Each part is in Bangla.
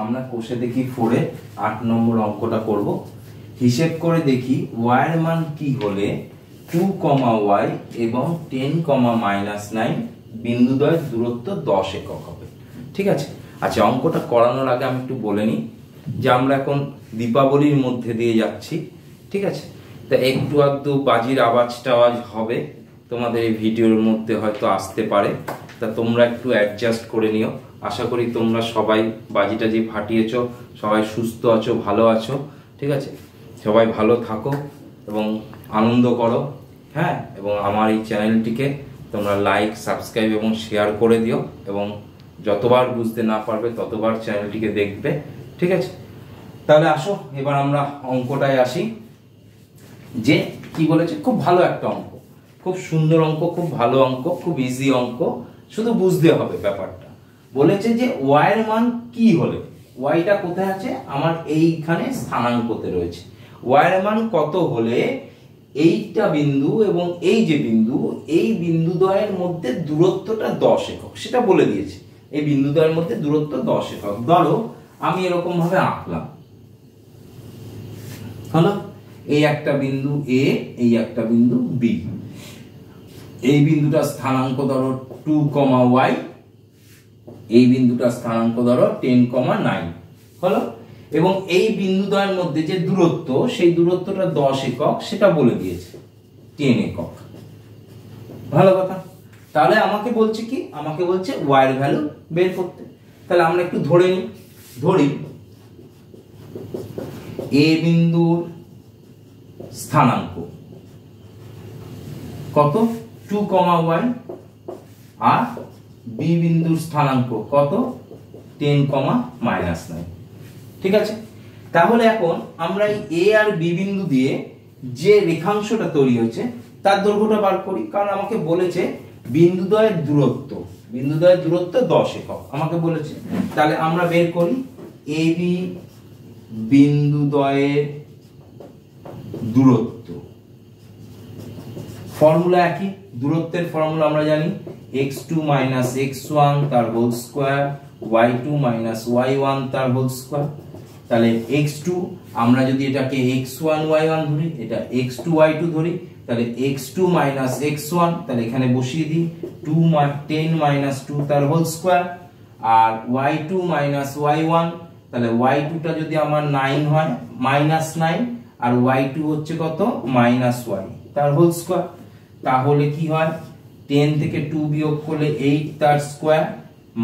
আমরা কষে দেখি 4 এ 8 নম্বর অঙ্কটা করব। হিসেব করে দেখি y এর মান কি হলে 2, y এবং 10, -9 বিন্দুদ্বয়ের দূরত্ব 10 একক হবে। ঠিক আছে, আচ্ছা অঙ্কটা করানোর আগে আমি একটু বলে নিই যে আমরা এখন দীপাবলির মধ্যে দিয়ে যাচ্ছি। ঠিক আছে, তা একটু আধটু বাজির আওয়াজ টাওয়াজ হবে তোমাদের এই ভিডিওর মধ্যে, হয়তো আসতে পারে, তা তোমরা একটু অ্যাডজাস্ট করে নিও। আশা করি তোমরা সবাই বাজিটা যে ফাটিয়েছো সবাই সুস্থ আছো, ভালো আছো। ঠিক আছে, সবাই ভালো থাকো এবং আনন্দ করো। হ্যাঁ, এবং আমার এই চ্যানেলটিকে তোমরা লাইক, সাবস্ক্রাইব এবং শেয়ার করে দিও, এবং যতবার বুঝতে না পারবে ততবার চ্যানেলটিকে দেখবে। ঠিক আছে, তাহলে আসো এবার আমরা অঙ্কটায় আসি। যে কি বলেছে, খুব ভালো একটা অঙ্ক, খুব সুন্দর অঙ্ক, খুব ভালো অঙ্ক, খুব ইজি অঙ্ক, শুধু বুঝতে হবে ব্যাপারটা। বলেছে যে y এর মান কি হলে, yটা কোথায় আছে, আমার এইখানে স্থানাঙ্কতে রয়েছে। y এর মান কত হলে এইটা বিন্দু এবং এই যে বিন্দু, এই বিন্দুদ্বয়ের মধ্যে দূরত্বটা 10 একক, সেটা বলে দিয়েছে। এই বিন্দুদ্বয়ের মধ্যে দূরত্ব 10 একক। ধরো আমি এরকম ভাবে আঁকলাম, হলো এই একটা বিন্দু A, এই একটা বিন্দু B। এই বিন্দুটা স্থানাঙ্ক ধরো 2, y, এই বিন্দুটা স্থানাঙ্ক ধরো 10, 9 হলো, এবং এই বিন্দুদ্বয়ের মধ্যে যে দূরত্ব, সেই দূরত্বটা 10 একক, সেটা বলে দিয়েছে 10 একক। ভালো কথা। তাহলে আমাকে বলছে কি, আমাকে বলছে y এর ভ্যালু বের করতে। তাহলে আমরা একটু ধরে নিই, ধরি a বিন্দুর স্থানাঙ্ক কত, 2, y, আর b বিন্দুর স্থানাঙ্ক কত, 10, -9। ঠিক আছে, তাহলে এখন আমরা এই a আর b বিন্দু দিয়ে যে রেখাংশটা তৈরি হয়েছে তার দৈর্ঘ্যটা বার করি। কারণ আমাকে বলেছে বিন্দুদ্বয়ের দূরত্ব, বিন্দুদ্বয়ের দূরত্ব 10 একক আমাকে বলেছে। তাহলে আমরা বের করি ab বিন্দুদ্বয়ের দূরত্ব। ফর্মুলা একই, দূরত্বের ফর্মুলা আমরা জানি x2 - x1 তার হোল স্কয়ার, y2 - y1 তার হোল স্কয়ার। তাহলে x2 আমরা যদি এটাকে x1 y1 ধরি, এটা x2 y2 ধরি, তাহলে x2 - x1, তাহলে এখানে বসিয়ে দিই 10 - 2 তার হোল স্কয়ার, আর y2 - y1, তাহলে y2 টা যদি আমার 9 হয়, -9, আর y2 হচ্ছে কত, -y তার হোল স্কয়ার। তাহলে কি হয়, 10 থেকে 2 বিয়োগ করলে 8 তার স্কয়ার,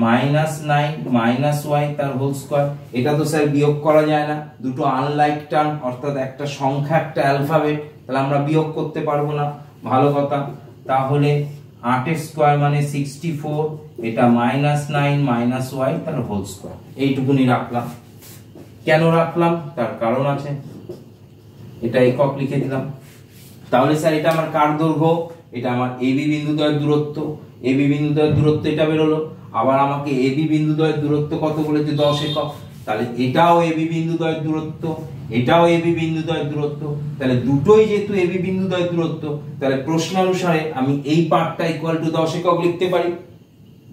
-9 - y তার হোল স্কয়ার। এটা তো স্যার বিয়োগ করা যায় না, দুটো আনলাইক টার্ম, অর্থাৎ একটা সংখ্যা একটা অ্যালফাবেট, তাহলে আমরা বিয়োগ করতে পারবো না। ভালো কথা। তাহলে 8 এর স্কয়ার মানে 64, এটা -9 - y তার হোল স্কয়ার। এইটুকুনি রাখলাম। কেন রাখলাম, তার কারণ আছে, এটা একক লিখে দিলাম। তাহলে স্যার এটা আমার কার দৈর্ঘ্য, এটা আমার AB বিন্দুদ্বয়ের দূরত্ব। AB বিন্দুদ্বয়ের দূরত্ব এটা বেরোলো। আবার আমাকে AB বিন্দুদ্বয়ের দূরত্ব কত বলেছে, 10 একক। তাহলে এটাও AB বিন্দুদ্বয়ের দূরত্ব, এটাও AB বিন্দুদ্বয়ের দূরত্ব। তাহলে দুটোই যেহেতু AB বিন্দুদ্বয়ের দূরত্ব, তাহলে প্রশ্নানুসারে আমি এই পার্টটা ইকুয়াল টু 10 একক লিখতে পারি।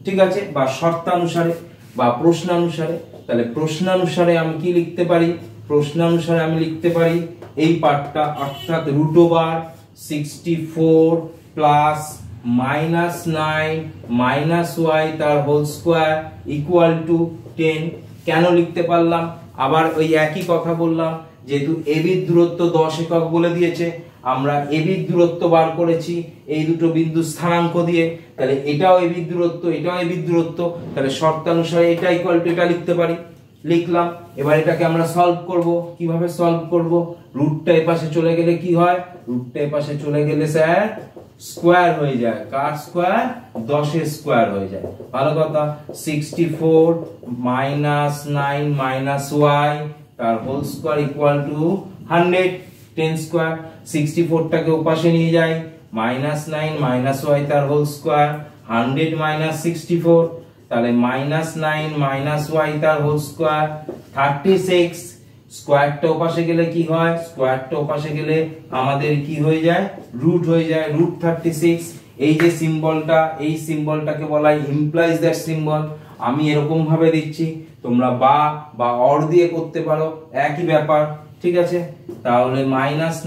ঠিক আছে, বা শর্তানুসারে বা প্রশ্নানুসারে। তাহলে প্রশ্নানুসারে আমি কি লিখতে পারি, প্রশ্নানুসারে আমি লিখতে পারি এই পার্টটা, অর্থাৎ √64 প্লাস -9 - y তার হোল স্কয়ার ইকুয়াল টু 10। কেন লিখতে পারলাম, আবার ওই একই কথা বললাম, যেহেতু AB এর দূরত্ব 10 একক বলে দিয়েছে, আমরা AB এর দূরত্ব বার করেছি এই দুটো বিন্দু স্থানাঙ্ক দিয়ে। তাহলে এটাও AB এর দূরত্ব, এটাও AB এর দূরত্ব, তাহলে শর্তানুসারে এটা ইকুয়াল টু এটা লিখতে পারি। লিখলাম। এবার এটাকে আমরা সলভ করব। কিভাবে সলভ করব, রুটটা এই পাশে চলে গেলে কি হয়, রুটটা এই পাশে চলে গেলে স্যার স্কয়ার হয়ে যায়। কার স্কয়ার, 10 এর স্কয়ার হয়ে যায়। ভালো কথা। 64 - 9 - y তার whole square equal to 100, 10 square. 64 টাকে ওপাশে নিয়ে যাই, -9 - y তার হোল স্কয়ার, 100 - 64, তাহলে -9 - y তার হোল স্কয়ার, 36। স্কয়ারটা ওপাশে গেলে কি হয়, স্কয়ারটা ওপাশে গেলে আমাদের কি হয়ে যায়, রুট হয়ে যায়, √36। এই যে সিম্বলটা, এই সিম্বলটাকে বলা হয় ইমপ্লাইজ দ্যাট সিম্বল। আমি এরকম ভাবে দিচ্ছি, তোমরা বা অর দিয়ে করতে পারো, একই ব্যাপার, ঠিক আছে। তাহলে -9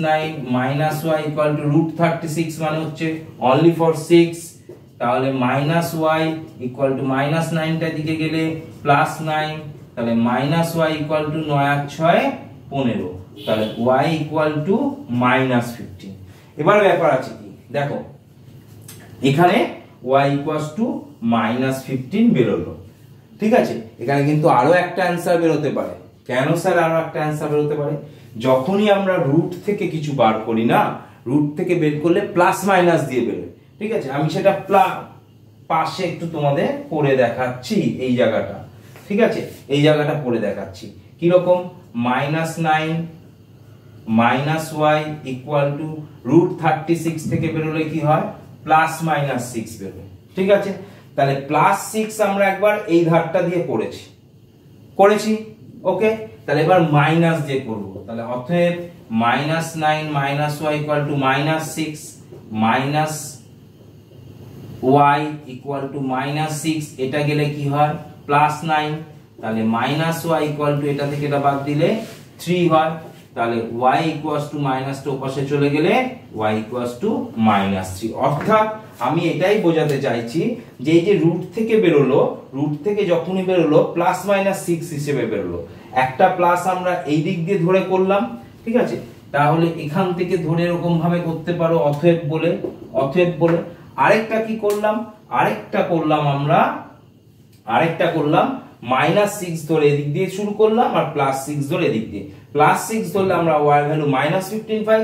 - y ইকুয়াল টু √36 মানে হচ্ছে অনলি ফর 6, তাহলে -y ইকুয়াল টু -9টা দিকে গেলে +9, তাহলে -y ইকুয়াল টু 9 আর 6 15, তাহলে y ইকুয়াল টু -15। এবার ব্যাপার আছে কি দেখো, এখানে y ইকুয়াল টু -15 বেরোলো, ঠিক আছে। এখানে কিন্তু আরো একটা অ্যান্সার বেরোতে পারে। কেন স্যার আরো একটা অ্যান্সার বেরোতে পারে? যখনই আমরা রুট থেকে কিছু বার করি না, রুট থেকে বের করলে প্লাস মাইনাস দিয়ে বেরোয়, ঠিক আছে। আমি সেটা পাশে একটু তোমাদের করে দেখাচ্ছি, এই জায়গাটা, ঠিক আছে, এই জায়গাটা করে দেখাচ্ছি কিরকম। -9 - y ইকুয়াল টু √36 থেকে বেরোলে কি হয়, +-6 বেরোয়, ঠিক আছে। তাহলে +6 আমরা একবার এই ধারটা দিয়ে করেছি, ওকে। তাহলে এবার মাইনাস দিয়ে করব, তাহলে অতএব -9 - y equal to -6 y equal to -6, এটা গেলে কি হয় +9, তাহলে -y ইকুয়াল টু এটা থেকে এটা বাদ দিলে 3 হয়, তাহলে y ইকুয়াল টু মাইনাসটা ওপাশে চলে গেলে y ইকুয়াল টু -3। অর্থাৎ আমি এটাই বোঝাতে চাইছি যে এই যে রুট থেকে বেরোলো, রুট থেকে যখনই বেরোলো +-6 হিসেবে বেরোলো, একটা প্লাস আমরা এই দিক দিয়ে ধরে করলাম, ঠিক আছে। তাহলে এখান থেকে ধরে এরকম ভাবে করতে পারো অতএব বলে। আরেকটা কি করলাম, আরেকটা করলাম -6 ধরে এদিক দিয়ে শুরু করলাম আর +6 ধরে এদিক দিয়ে। +6 ধরলে আমরা y ভ্যালু -15 পাই,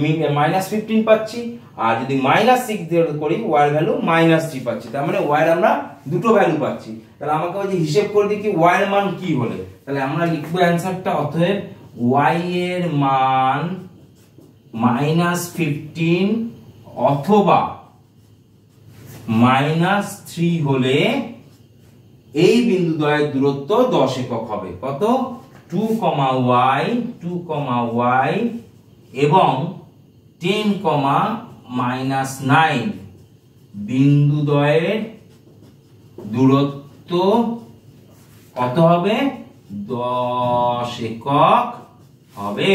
-15 পাচ্ছি, আর যদি -6 দিয়ে করি y ভ্যালু -3 পাচ্ছি। তার মানে y এর আমরা দুটো ভ্যালু পাচ্ছি। তাহলে আমাকে ওই যে হিসাব করে দেখি y এর মান কি হলে, তাহলে আমরা লিখবো অ্যানসারটা অতএব y এর মান -15 অথবা -3 হলে এই বিন্দু দ্বয়ের দূরত্ব 10 একক হবে। কত? 2, y এবং 10, -9 বিন্দু দ্বয়ের দূরত্ব কত হবে? 10 একক হবে,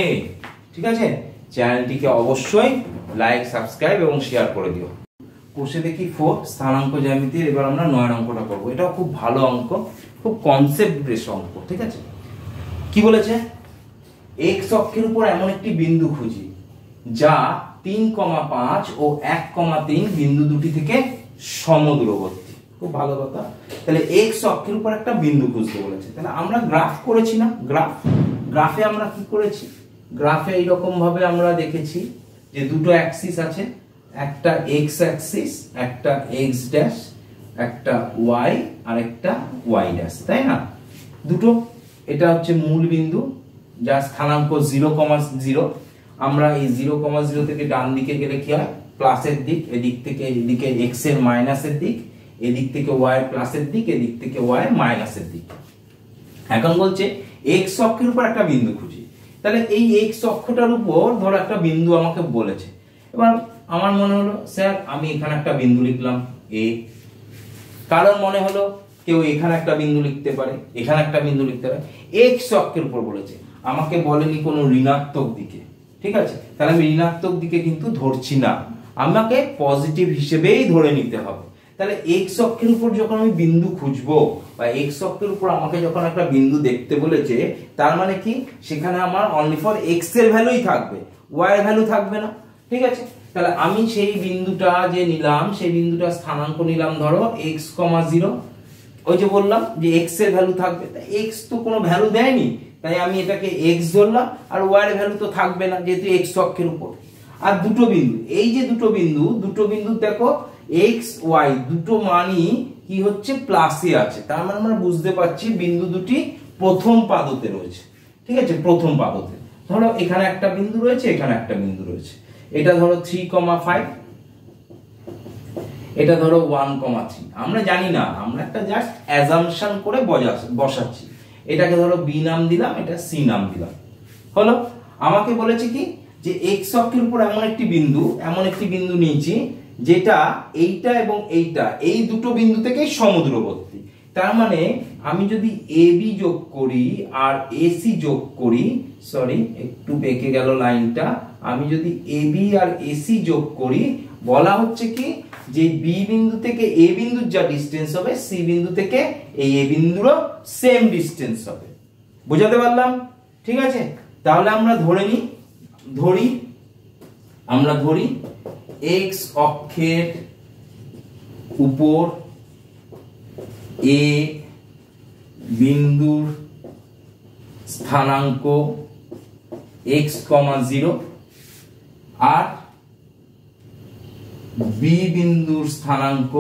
ঠিক আছে। চ্যানেলটিকে অবশ্যই লাইক, সাবস্ক্রাইব এবং শেয়ার করে দিও। কোষে দেখি 4 স্থানাঙ্ক জ্যামিতির, এবার আমরা 9 অঙ্কটা করব। এটাও খুব ভালো অঙ্ক, খুব কনসেপ্ট বেস অঙ্ক, ঠিক আছে। কি বলেছে? x অক্ষের উপর এমন একটি বিন্দু খুঁজি যা 3,5 ও 1,3 বিন্দু দুটি থেকে সমদূরবর্তী। খুব ভালো কথা। তাহলে x অক্ষের উপর একটা বিন্দু খুঁজতে বলেছে। তাহলে আমরা গ্রাফ করেছি না, গ্রাফে আমরা কি করেছি, গ্রাফে এইরকম ভাবে আমরা দেখেছি যে দুটো অ্যাক্সিস আছে, একটা x অ্যাক্সিস, একটা x ড্যাশ, একটা y আর একটা y ড্যাশ, তাই না? দুটো, এটা হচ্ছে মূল বিন্দু যার স্থানাঙ্ক 0,0। আমরা এই 0,0 থেকে ডান দিকে গেলে কি হয়, প্লাসের দিক, এদিক থেকে এদিকে x এর মাইনাসের দিক, এদিক থেকে y এর প্লাসের দিক, এদিক থেকে y এর মাইনাসের দিক। এখন বলছে x অক্ষের উপর একটা বিন্দু খুঁজি। তাহলে এই x অক্ষটার উপর ধরো একটা বিন্দু আমাকে বলেছে। এবার আমার মনে হলো স্যার আমি এখানে একটা বিন্দু লিখলাম a, কারণ মনে হলো কেউ এখানে একটা বিন্দু লিখতে পারে, এখানে একটা বিন্দু লিখতে পারে। x অক্ষের উপর বলেছে, আমাকে বলেনি কোনো ঋণাত্মক দিকে, ঠিক আছে। তাহলে আমি ঋণাত্মক দিকে কিন্তু ধরছি না, আমাকে পজিটিভ হিসেবেই ধরে নিতে হবে। তাহলে x অক্ষের উপর যখন আমি বিন্দু খুঁজবো বা x অক্ষের উপর আমাকে যখন একটা বিন্দু দেখতে বলেছে, তার মানে কি সেখানে আমার অনলি ফর x এর ভ্যালুই থাকবে, y এর ভ্যালু থাকবে না, ঠিক আছে। তাহলে আমি সেই বিন্দুটা যে নিলাম, সেই বিন্দুটা স্থানাঙ্ক নিলাম ধরো x, 0। ওই যে বললাম যে x এর ভ্যালু থাকবে, তাই x তো কোনো ভ্যালু দেয়নি, তাই আমি এটাকে x ধরলাম, আর y এর ভ্যালু তো থাকবে না যেহেতু x অক্ষের উপর। আর দুটো বিন্দু, এই যে দুটো বিন্দু দেখো x y দুটো মানই কি হচ্ছে, প্লাসে আছে। তার মানে আমরা বুঝতে পারছি বিন্দু দুটি প্রথম পাদতে রয়েছে, ঠিক আছে, প্রথম পাদতে। ধরো এখানে একটা বিন্দু রয়েছে, এখানে একটা বিন্দু রয়েছে। এটা ধরো 3,5, এটা ধরো 1,3। আমরা জানি না, আমরা একটা জাস্ট অ্যাজাম্পশন করে বসাচ্ছি। এটাকে ধরো b নাম দিলাম, এটা c নাম দিলাম, হলো। আমাকে বলেছে কি যে x অক্ষের উপর এমন একটি বিন্দু নিয়েছি যেটা এইটা এবং এইটা, এই দুটো বিন্দু থেকে সমদূরবর্তী। তার মানে আমি যদি এবি যোগ করি আর এসি যোগ করি, সরি একটু বেঁকে গেল লাইনটা, আমি যদি এবি আর এসি যোগ করি, বলা হচ্ছে কি যে বি বিন্দু থেকে এ বিন্দুর যা ডিসটেন্স হবে সি বিন্দু থেকে এই এ বিন্দুরও সেম ডিসটেন্স হবে। বুঝাতে পারলাম? ঠিক আছে, তাহলে আমরা ধরি এক্স অক্ষের উপর এ বিন্দুর স্থানাঙ্ক x, 0 আর বি বিন্দুর স্থানাঙ্ক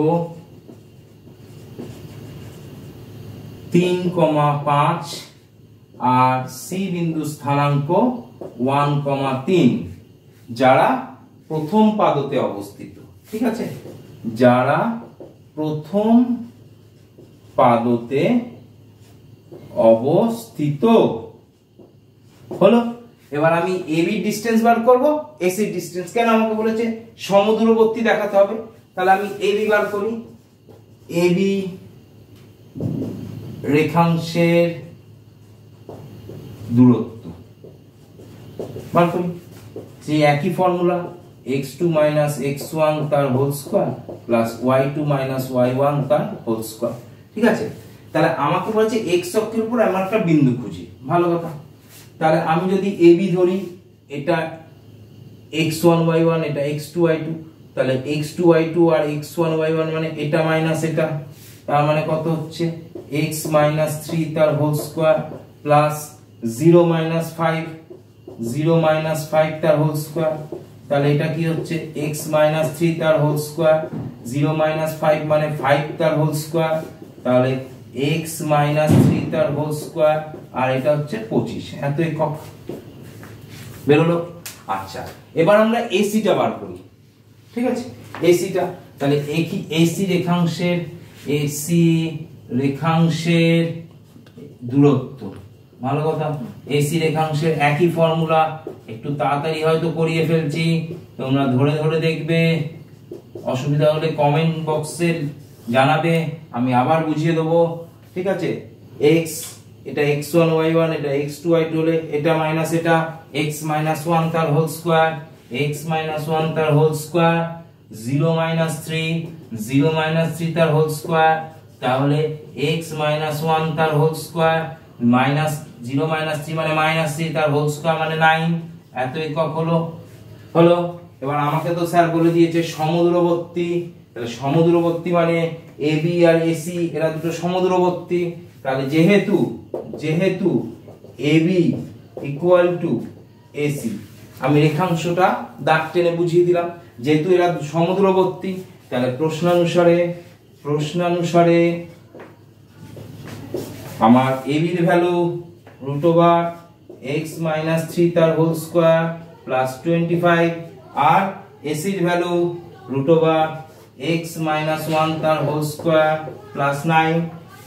3, 5 আর সি বিন্দুর স্থানাঙ্ক 1, 3, যারা প্রথম পাদতে অবস্থিত। ঠিক আছে, যারা প্রথম পাদতে অবস্থিত হলো। এবার আমি এবি ডিসটেন্স বার করব, এসি ডিসটেন্স। কেন আমাকে বলেছে সমদূরবর্তী দেখাতে হবে, তাহলে আমি এবি বার করি। এবি রেখাংশের দূরত্ব বার করি, যে একই ফর্মুলা x2 - x1 তার whole square plus y2 - y1 তার হোল স্কয়ার। ঠিক আছে, তাহলে আমাকে বলেছে x অক্ষের উপর আমার একটা বিন্দু খুঁজি। ভালো কথা, তাহলে আমি যদি ab ধরি, এটা x1 y1, এটা x2 y2, তাহলে x2 y2 আর x1 y1 মানে এটা মাইনাস এটা, তার মানে কত হচ্ছে x - 3 তার হোল স্কয়ার প্লাস 0 - 5 তার হোল স্কয়ার। তাহলে এটা কি হচ্ছে x - 3 তার হোল স্কয়ার, 0 - 5 মানে 5 তার হোল স্কয়ার, তাহলে x - 3 তার হোল স্কয়ার, আর এটা হচ্ছে 25। এত একক বেরোলো। আচ্ছা, এবার আমরা এসিটা বার করি। ঠিক আছে, এসিটা, তাহলে এসি রেখাংশের দূরত্ব। ভালো কথা, এসি রেখাংশের একই ফর্মুলা, একটু তাড়াতাড়ি হয়তো করিয়ে ফেলছি, তোমরা ধরে ধরে দেখবে, অসুবিধা হলে কমেন্ট বক্সে জানাবে, আমি আবার বুঝিয়ে দেবো। ঠিক আছে, x, এটা x1 y1, এটা x2 y2 হলে এটা মাইনাস এটা x - 1 তার হোল স্কয়ার, x - 1 তার হোল স্কয়ার, 0 - 3 তার হোল স্কয়ার, তাহলে x - 1 তার হোল স্কয়ার মাইনাস 0 - 3 মানে -3 তার হোল স্কয়ার মানে 9। এত একক হলো। এবার আমাকে তো স্যার বলে দিয়েছে সমদূরবর্তী, তাহলে সমদূরবর্তী মানে এবি আর এসি এরা দুটো সমদূরবর্তী, তাহলে যেহেতু এবি ইকুয়াল টু এসি, আমি রেখাংশটা দাগ টেনে বুঝিয়ে দিলাম, যেহেতু এরা সমদূরবর্তী, তাহলে প্রশ্নানুসারে আমার এবি এর ভ্যালু √x - 3 তার হোল স্কয়ার প্লাস 25 আর এসি এর ভ্যালু √x - 1 তার হোল স্কয়ার প্লাস 9।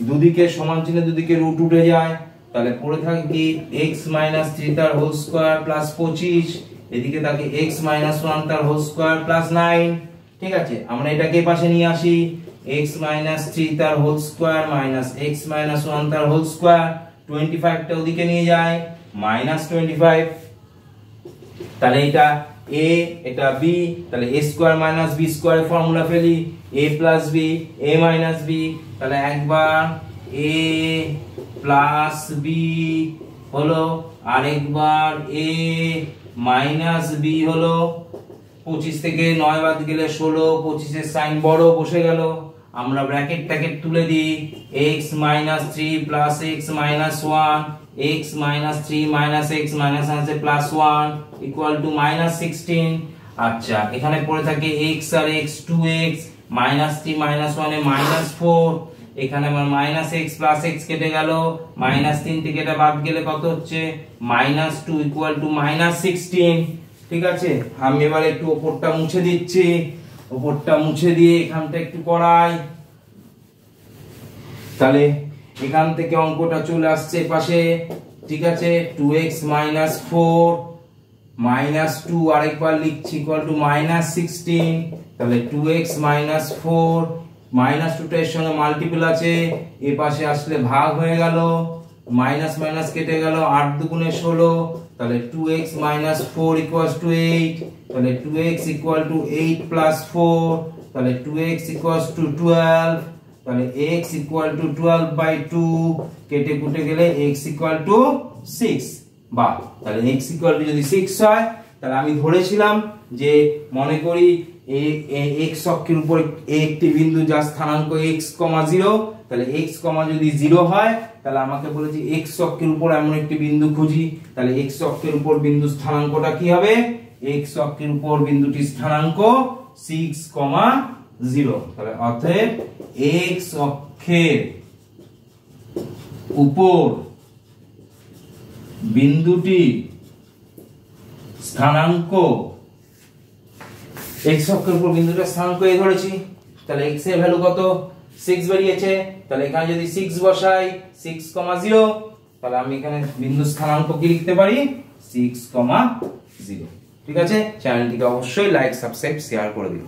দুদিকে সমান চিহ্ন, দুদিকে রুট উঠে যায়, তাহলে পড়ে থাকে কি x - 3 তার হোল স্কয়ার প্লাস 25, এদিকে থাকে x - 1 তার হোল স্কয়ার প্লাস 9। ঠিক আছে, আমরা এটাকে পাশে নিয়ে আসি, x - 3 তার হোল স্কয়ার মাইনাস x - 1 তার হোল স্কয়ার, 25 টা ওদিকে নিয়ে যায় -25, তাহলে এটা a এটা b, তাহলে a স্কয়ার মাইনাস b স্কয়ারের ফর্মুলা ফেলি, a plus b a minus b, তাহলে একবার a প্লাস b হলো, আরেকবার a মাইনাস b হলো। 25 থেকে 9 বাদ গেলে 16, 25 এর সাইন বড় বসে গেল, আমরা ব্র্যাকেট ট্যাকেট তুলে দিই, x - 3 plus x - 1, x - 3 minus x minus আছে প্লাস 1 ইকুয়াল টু -16। আচ্ছা, এখানে পড়ে থাকে x আর x 2x, -3 -1 এ -4, এখানে আমার -x প্লাস x কেটে গেল, -3 থেকে এটা বাদ গেলে কত হচ্ছে -2 ইকুয়াল টু -16। ঠিক আছে, আমি এবার একটু উপরটা মুছে দিচ্ছি, উপরটা মুছে দিয়ে এখানটা একটু করাই, তাহলে এখান থেকে অঙ্কটা চলে আসছে পাশে। ঠিক আছে, 2x - 4 -2 আরেকবার লিখছি ইকুয়াল টু -16, তাহলে 2x - 4 মাইনাস টুটা এর সঙ্গে মাল্টিপল আছে, এ পাশে আসলে ভাগ হয়ে গেল, মাইনাস মাইনাস কেটে গেল, 8 দুগুণে 16, তাহলে 2x minus 4 equals to 8, তাহলে 2x equal to 8 plus 4, তাহলে 2x equals to 12, তাহলে x equal to 12 by 2, কেটে কুটে গেলে x equal to 6, বা তাহলে x equal to যদি 6 হয়, তাহলে আমি ধরেছিলাম যে মনে করি x অক্ষের উপর একটি বিন্দু যার স্থানাঙ্ক x, 0, তাহলে x, যদি 0 হয়, তাহলে আমাকে বলেছে x অক্ষের উপর এমন একটি বিন্দু খুঁজি, তাহলে x অক্ষের উপর বিন্দু স্থানাঙ্কটা কি হবে? x অক্ষের উপর বিন্দুটির স্থানাঙ্ক 6, 0, তাহলে অতএব x অক্ষের উপর বিন্দুটি স্থানাঙ্ক, x অক্ষের উপর বিন্দুটার স্থানাঙ্ক এ ধরেছি, তাহলে x এর ভ্যালু কত? 6 বেরিয়েছে, তাহলে এখানে যদি 6 বসাই, 6, 0, তাহলে আমি এখানে বিন্দু স্থানাঙ্ক কি লিখতে পারি? 6, 0। ঠিক আছে, চ্যানেলটিকে অবশ্যই লাইক, সাবস্ক্রাইব, শেয়ার করে দিন।